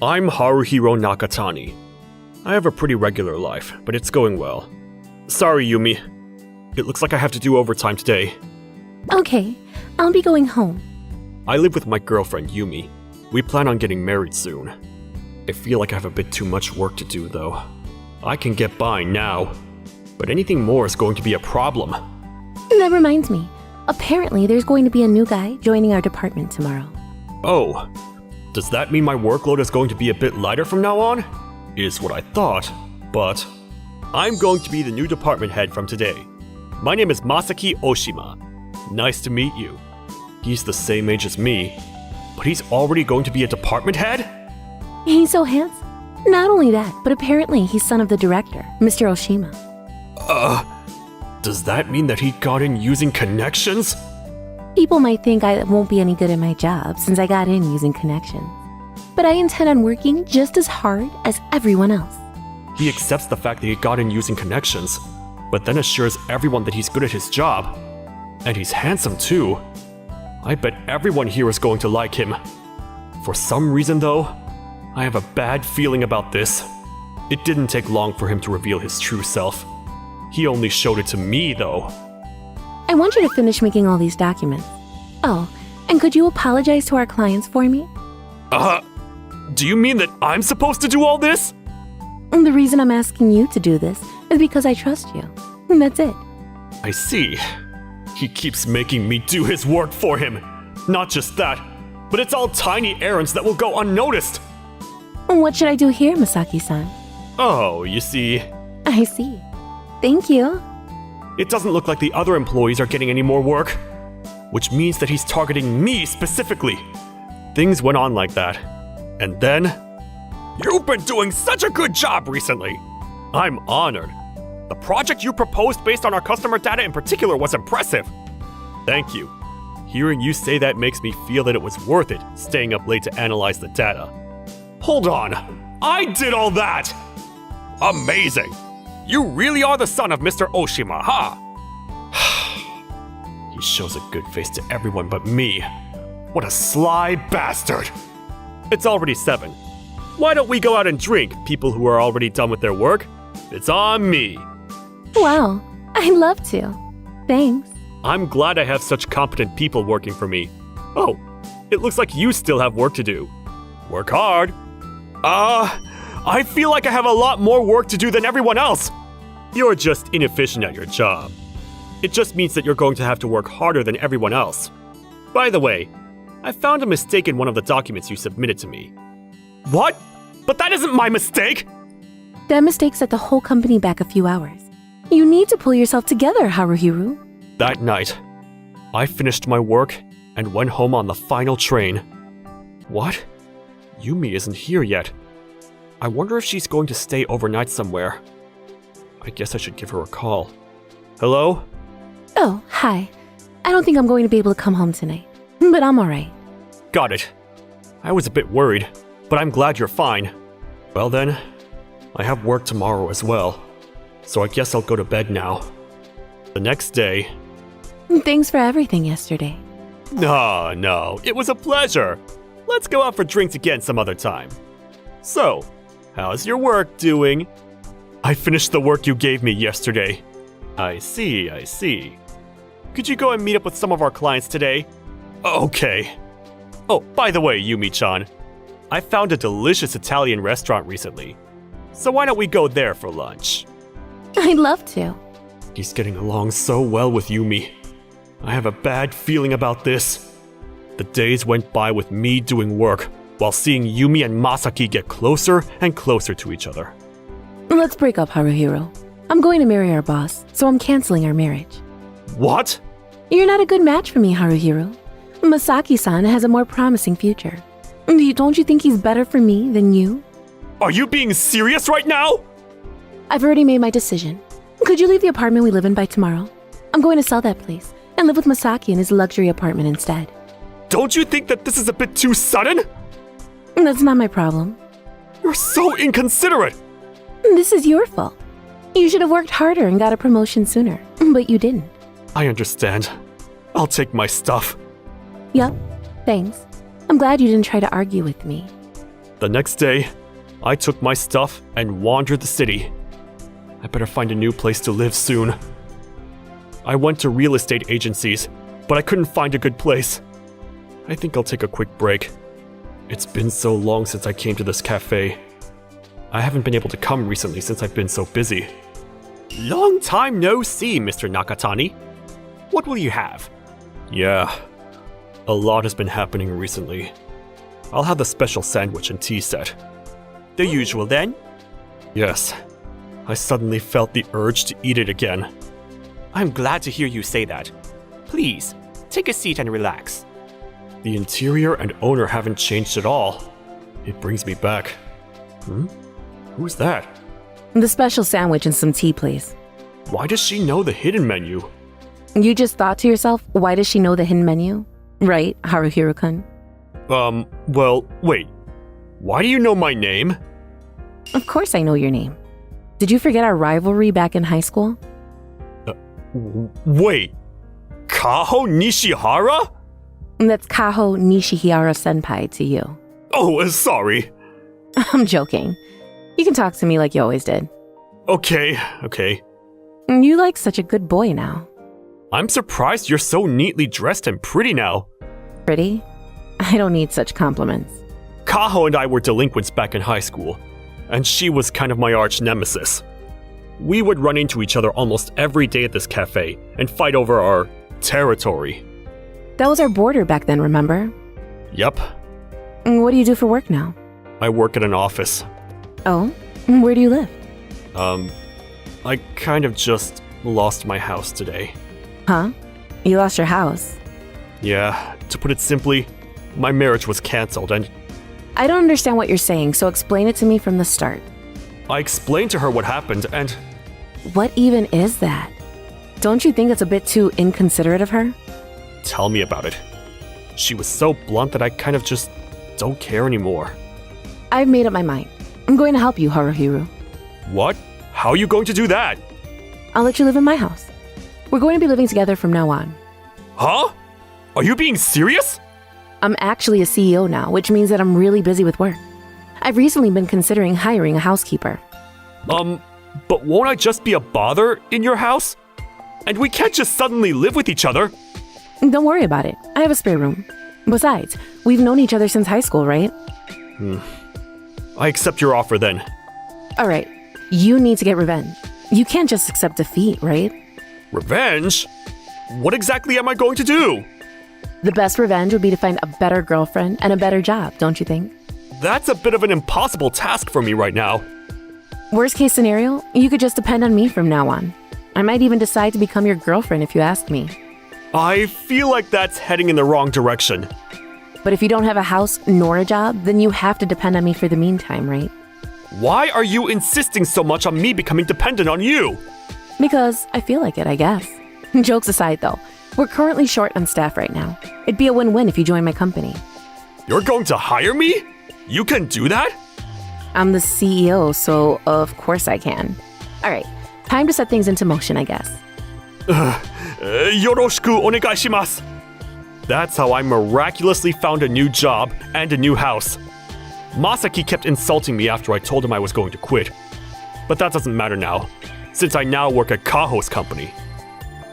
I'm Haruhiro Nakatani. I have a pretty regular life, but it's going well. Sorry, Yumi. It looks like I have to do overtime today. Okay, I'll be going home. I live with my girlfriend, Yumi. We plan on getting married soon. I feel like I have a bit too much work to do, though. I can get by now, but anything more is going to be a problem. That reminds me. Apparently, there's going to be a new guy joining our department tomorrow. Oh, does that mean my workload is going to be a bit lighter from now on? Is what I thought, but I'm going to be the new department head from today. My name is Masaki Oshima. Nice to meet you. He's the same age as me, but he's already going to be a department head? He's so handsome. Not only that, but apparently he's son of the director, Mr. Oshima. Does that mean that he got in using connections? People might think I won't be any good at my job since I got in using connections. But I intend on working just as hard as everyone else. He accepts the fact that he got in using connections, but then assures everyone that he's good at his job. And he's handsome too. I bet everyone here is going to like him. For some reason though, I have a bad feeling about this. It didn't take long for him to reveal his true self. He only showed it to me though. I want you to finish making all these documents. Oh, and could you apologize to our clients for me? Do you mean that I'm supposed to do all this? The reason I'm asking you to do this is because I trust you. And that's it. I see. He keeps making me do his work for him. Not just that, but it's all tiny errands that will go unnoticed. What should I do here, Masaki-san? Oh, you see. I see. Thank you. It doesn't look like the other employees are getting any more work, which means that he's targeting me specifically. Things went on like that. And then... You've been doing such a good job recently! I'm honored. The project you proposed based on our customer data in particular was impressive. Thank you. Hearing you say that makes me feel that it was worth it staying up late to analyze the data. Hold on! I did all that! Amazing! You really are the son of Mr. Oshima, huh? He shows a good face to everyone but me. What a sly bastard! It's already 7. Why don't we go out and drink, people who are already done with their work? It's on me. Wow, I'd love to. Thanks. I'm glad I have such competent people working for me. Oh, it looks like you still have work to do. Work hard. I feel like I have a lot more work to do than everyone else. You're just inefficient at your job. It just means that you're going to have to work harder than everyone else. By the way, I found a mistake in one of the documents you submitted to me. What? But that isn't my mistake! That mistake set the whole company back a few hours. You need to pull yourself together, Haruhiro. That night, I finished my work and went home on the final train. What? Yumi isn't here yet. I wonder if she's going to stay overnight somewhere. I guess I should give her a call. Hello? Oh, hi. I don't think I'm going to be able to come home tonight, but I'm alright. Got it. I was a bit worried, but I'm glad you're fine. Well then, I have work tomorrow as well, so I guess I'll go to bed now. The next day... Thanks for everything yesterday. No, it was a pleasure. Let's go out for drinks again some other time. So, how's your work doing? I finished the work you gave me yesterday. I see. Could you go and meet up with some of our clients today? Okay. Oh, by the way, Yumi-chan, I found a delicious Italian restaurant recently. So why don't we go there for lunch? I'd love to. He's getting along so well with Yumi. I have a bad feeling about this. The days went by with me doing work, while seeing Yumi and Masaki get closer and closer to each other. Let's break up, Haruhiro. I'm going to marry our boss, so I'm canceling our marriage. What? You're not a good match for me, Haruhiro. Masaki-san has a more promising future. Don't you think he's better for me than you? Are you being serious right now? I've already made my decision. Could you leave the apartment we live in by tomorrow? I'm going to sell that place and live with Masaki in his luxury apartment instead. Don't you think that this is a bit too sudden? That's not my problem. You're so inconsiderate. This is your fault. You should have worked harder and got a promotion sooner, but you didn't. I understand. I'll take my stuff. Yup, thanks. I'm glad you didn't try to argue with me. The next day, I took my stuff and wandered the city. I better find a new place to live soon. I went to real estate agencies, but I couldn't find a good place. I think I'll take a quick break. It's been so long since I came to this cafe. I haven't been able to come recently since I've been so busy. Long time no see, Mr. Nakatani. What will you have? Yeah, a lot has been happening recently. I'll have the special sandwich and tea set. The usual then? Yes. I suddenly felt the urge to eat it again. I'm glad to hear you say that. Please, take a seat and relax. The interior and owner haven't changed at all. It brings me back. Who's that? The special sandwich and some tea, please. Why does she know the hidden menu? You just thought to yourself, why does she know the hidden menu? Right, Haruhiro-kun? Well, wait. Why do you know my name? Of course I know your name. Did you forget our rivalry back in high school? Wait. Kaho Nishihara? That's Kaho Nishihara-senpai to you. Oh, sorry. I'm joking. You can talk to me like you always did. Okay. You like such a good boy now. I'm surprised you're so neatly dressed and pretty now. Pretty? I don't need such compliments. Kaho and I were delinquents back in high school, and she was kind of my arch nemesis. We would run into each other almost every day at this cafe and fight over our territory. That was our border back then, remember? Yep. What do you do for work now? I work at an office. Oh? Where do you live? I kind of just lost my house today. Huh? You lost your house? Yeah, to put it simply, my marriage was cancelled and I don't understand what you're saying, so explain it to me from the start. I explained to her what happened and... What even is that? Don't you think it's a bit too inconsiderate of her? Tell me about it. She was so blunt that I kind of just don't care anymore. I've made up my mind. I'm going to help you, Haruhiro. What? How are you going to do that? I'll let you live in my house. We're going to be living together from now on. Huh? Are you being serious? I'm actually a CEO now, which means that I'm really busy with work. I've recently been considering hiring a housekeeper. But won't I just be a bother in your house? And we can't just suddenly live with each other. Don't worry about it. I have a spare room. Besides, we've known each other since high school, right? I accept your offer then. All right. You need to get revenge. You can't just accept defeat, right? Revenge? What exactly am I going to do? The best revenge would be to find a better girlfriend and a better job, don't you think? That's a bit of an impossible task for me right now. Worst case scenario, you could just depend on me from now on. I might even decide to become your girlfriend if you ask me. I feel like that's heading in the wrong direction. But if you don't have a house nor a job, then you have to depend on me for the meantime, right? Why are you insisting so much on me becoming dependent on you? Because I feel like it, I guess. Jokes aside, though, we're currently short on staff right now. It'd be a win-win if you join my company. You're going to hire me? You can do that? I'm the CEO, so of course I can. All right, time to set things into motion, I guess. Yoroshiku onegaishimasu. That's how I miraculously found a new job and a new house. Masaki kept insulting me after I told him I was going to quit. But that doesn't matter now, since I now work at Kaho's company.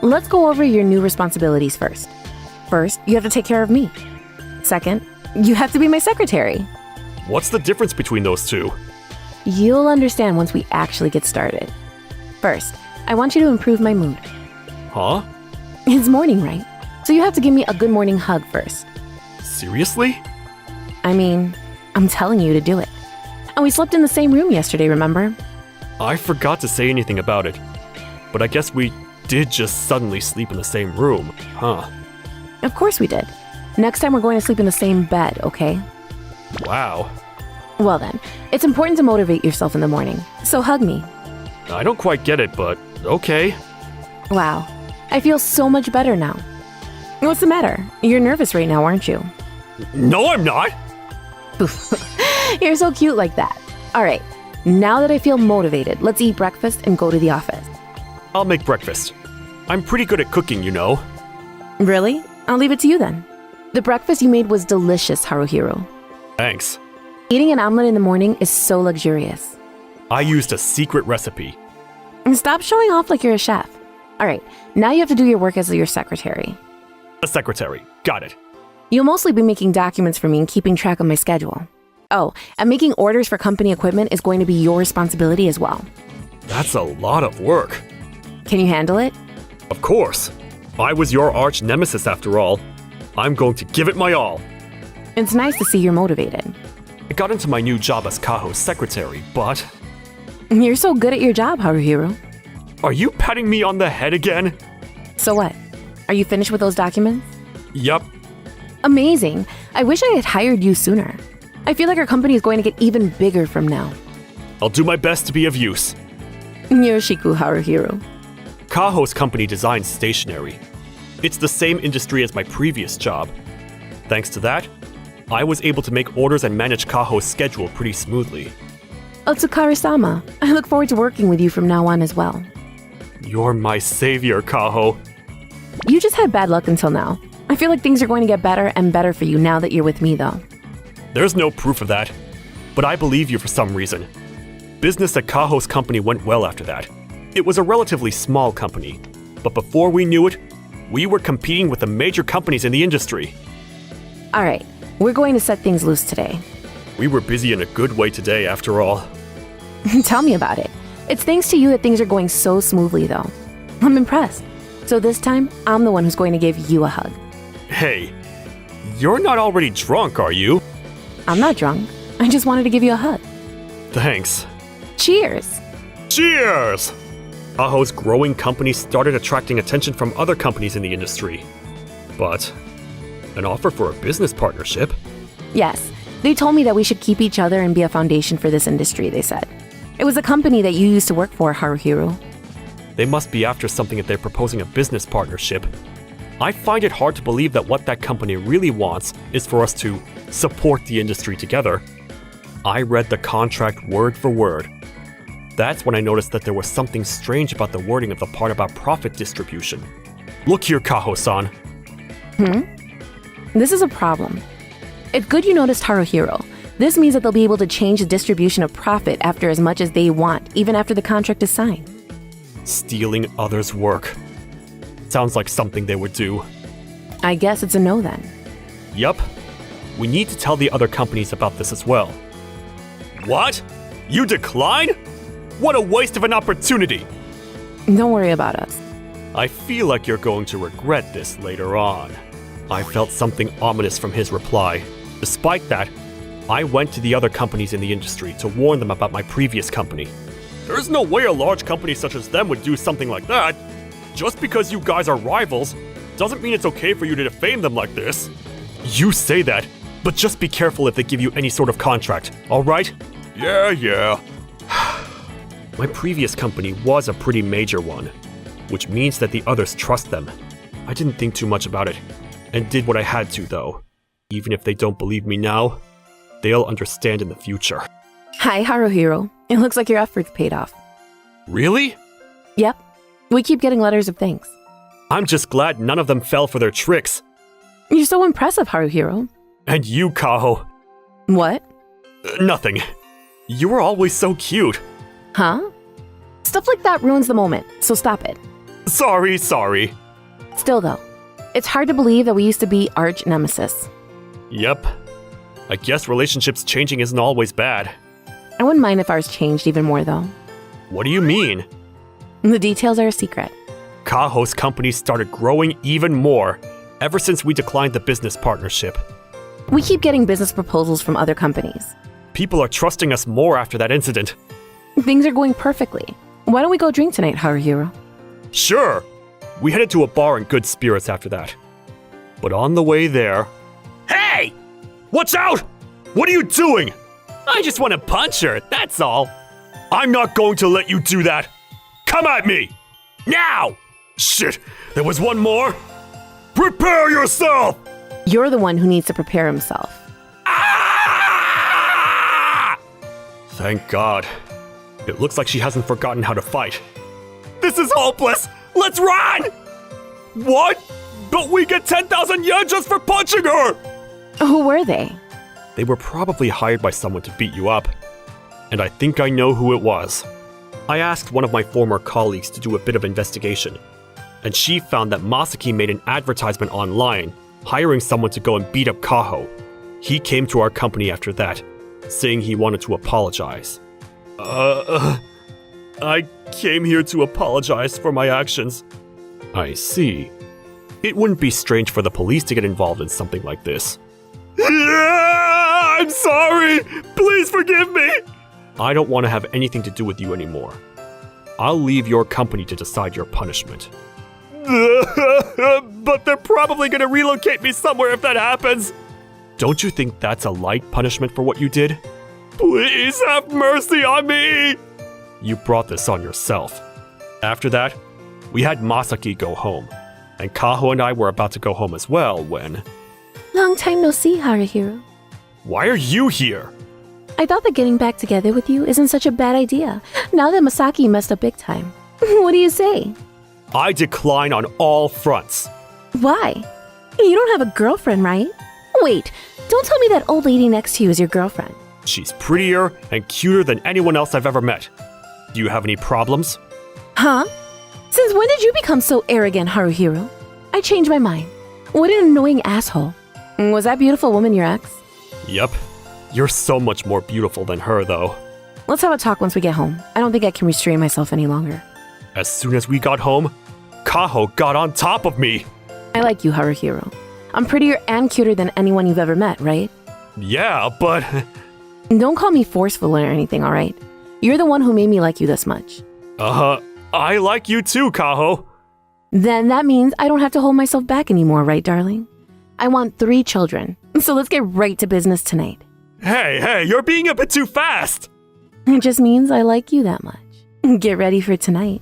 Let's go over your new responsibilities first. First, you have to take care of me. Second, you have to be my secretary. What's the difference between those two? You'll understand once we actually get started. First, I want you to improve my mood. Huh? It's morning, right? So you have to give me a good morning hug first. Seriously? I mean, I'm telling you to do it. And we slept in the same room yesterday, remember? I forgot to say anything about it. But I guess we did just suddenly sleep in the same room, huh? Of course we did. Next time we're going to sleep in the same bed, okay? Wow. Well then, it's important to motivate yourself in the morning. So hug me. I don't quite get it, but okay. Wow. I feel so much better now. What's the matter? You're nervous right now, aren't you? No, I'm not! You're so cute like that. All right, now that I feel motivated, let's eat breakfast and go to the office. I'll make breakfast. I'm pretty good at cooking, you know. Really? I'll leave it to you then. The breakfast you made was delicious, Haruhiro. Thanks. Eating an omelet in the morning is so luxurious. I used a secret recipe. And stop showing off like you're a chef. All right, now you have to do your work as your secretary. A secretary. Got it. You'll mostly be making documents for me and keeping track of my schedule. Oh, and making orders for company equipment is going to be your responsibility as well. That's a lot of work. Can you handle it? Of course. I was your arch nemesis after all. I'm going to give it my all. It's nice to see you're motivated. I got into my new job as Kaho's secretary, but... You're so good at your job, Haruhiro. Are you patting me on the head again? So what? Are you finished with those documents? Yup. Amazing. I wish I had hired you sooner. I feel like our company is going to get even bigger from now. I'll do my best to be of use. Yoshiku Haruhiro. Kaho's company designs stationery. It's the same industry as my previous job. Thanks to that, I was able to make orders and manage Kaho's schedule pretty smoothly. Otsukare-sama, I look forward to working with you from now on as well. You're my savior, Kaho. You just had bad luck until now. I feel like things are going to get better and better for you now that you're with me, though. There's no proof of that, but I believe you for some reason. Business at Kaho's company went well after that. It was a relatively small company, but before we knew it, we were competing with the major companies in the industry. All right, we're going to set things loose today. We were busy in a good way today, after all. Tell me about it. It's thanks to you that things are going so smoothly, though. I'm impressed. So this time, I'm the one who's going to give you a hug. Hey, you're not already drunk, are you? I'm not drunk. I just wanted to give you a hug. Thanks. Cheers! Cheers! Kaho's growing company started attracting attention from other companies in the industry. But an offer for a business partnership? Yes, they told me that we should keep each other and be a foundation for this industry, they said. It was a company that you used to work for, Haruhiro. They must be after something if they're proposing a business partnership. I find it hard to believe that what that company really wants is for us to support the industry together. I read the contract word for word. That's when I noticed that there was something strange about the wording of the part about profit distribution. Look here, Kaho-san. This is a problem. It's good you noticed, Haruhiro. This means that they'll be able to change the distribution of profit after as much as they want, even after the contract is signed. Stealing others' work. Sounds like something they would do. I guess it's a no then. Yup. We need to tell the other companies about this as well. What? You decline? What a waste of an opportunity! Don't worry about us. I feel like you're going to regret this later on. I felt something ominous from his reply. Despite that, I went to the other companies in the industry to warn them about my previous company. There's no way a large company such as them would do something like that. Just because you guys are rivals doesn't mean it's okay for you to defame them like this. You say that, but just be careful if they give you any sort of contract, alright? Yeah. My previous company was a pretty major one, which means that the others trust them. I didn't think too much about it, and did what I had to, though. Even if they don't believe me now, they'll understand in the future. Hi, Haruhiro. It looks like your efforts paid off. Really? Yep. We keep getting letters of thanks. I'm just glad none of them fell for their tricks. You're so impressive, Haruhiro. And you, Kaho. What? Nothing. You were always so cute. Huh? Stuff like that ruins the moment, so stop it. Sorry. Still though, it's hard to believe that we used to be arch nemesis. Yep. I guess relationships changing isn't always bad. I wouldn't mind if ours changed even more though. What do you mean? The details are a secret. Kaho's company started growing even more ever since we declined the business partnership. We keep getting business proposals from other companies. People are trusting us more after that incident. Things are going perfectly. Why don't we go drink tonight, Haruhiro? Sure. We headed to a bar in good spirits after that. But on the way there... Hey! Watch out! What are you doing? I just want to punch her, that's all. I'm not going to let you do that. Come at me! Now! Shit, there was one more. Prepare yourself! You're the one who needs to prepare himself. Ah! Thank God. It looks like she hasn't forgotten how to fight. This is hopeless! Let's run! What? But we get 10,000 yen just for punching her! Who were they? They were probably hired by someone to beat you up. And I think I know who it was. I asked one of my former colleagues to do a bit of investigation, and she found that Masaki made an advertisement online, hiring someone to go and beat up Kaho. He came to our company after that, saying he wanted to apologize. I came here to apologize for my actions. I see. It wouldn't be strange for the police to get involved in something like this. I'm sorry! Please forgive me! I don't want to have anything to do with you anymore. I'll leave your company to decide your punishment. But they're probably gonna relocate me somewhere if that happens! Don't you think that's a light punishment for what you did? Please have mercy on me! You brought this on yourself. After that, we had Masaki go home, and Kaho and I were about to go home as well when... Long time no see, Haruhiro. Why are you here? I thought that getting back together with you isn't such a bad idea, now that Masaki messed up big time. What do you say? I decline on all fronts. Why? You don't have a girlfriend, right? Wait, don't tell me that old lady next to you is your girlfriend. She's prettier and cuter than anyone else I've ever met. Do you have any problems? Huh? Since when did you become so arrogant, Haruhiro? I changed my mind. What an annoying asshole. Was that beautiful woman your ex? Yep. You're so much more beautiful than her, though. Let's have a talk once we get home. I don't think I can restrain myself any longer. As soon as we got home, Kaho got on top of me. I like you, Haruhiro. I'm prettier and cuter than anyone you've ever met, right? Yeah, but... Don't call me forceful or anything, alright? You're the one who made me like you this much. I like you too, Kaho. Then that means I don't have to hold myself back anymore, right, darling? I want 3 children, so let's get right to business tonight. Hey, you're being a bit too fast! It just means I like you that much. Get ready for tonight.